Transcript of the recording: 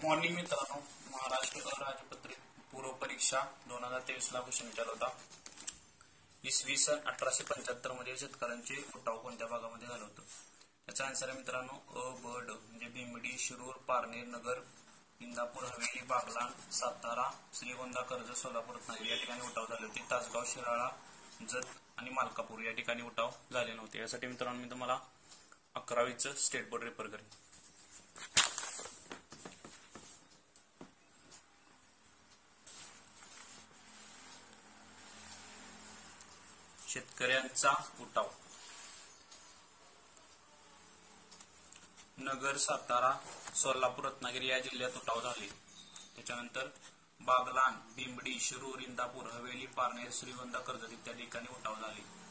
Morning मित्रांनो, महाराष्ट्र राज्यपत्रित पूर्व परीक्षा 2023 ला क्वेश्चन विचारला होता। इसवी सन 1875 मध्ये शेतकऱ्यांचे उठाव कोणत्या भागामध्ये झालं होतं? याचा आन्सर आहे मित्रांनो अ ब ड म्हणजे भिमडी, शिरूर, पारनेर नगर, इंदापूर, हवेली, बागलाण, सातारा, श्रीगोंदा, कर्जत, सोलापूर, रत्नागिरी या ठिकाणी उठाव झाले होते। तासगाव, शिराळा, जत आणि मालकापूर या ठिकाणी उठाव झाले नव्हते। यासाठी मित्रांनो मी तुम्हाला 11वीचं स्टेट बोर्ड रेफर करेन। शेतकऱ्यांचा उठाव नगर, सातारा, सोलापूर, रत्नागिरी या जिल्ह्यात उठाव झाले। त्याच्यानंतर बागलाण, भिमडी, शिरूर, इंदापूर, हवेली, पारनेर, श्रीगोंदा, कर्जत इत्यादी ठिकाणी उठाव झाले।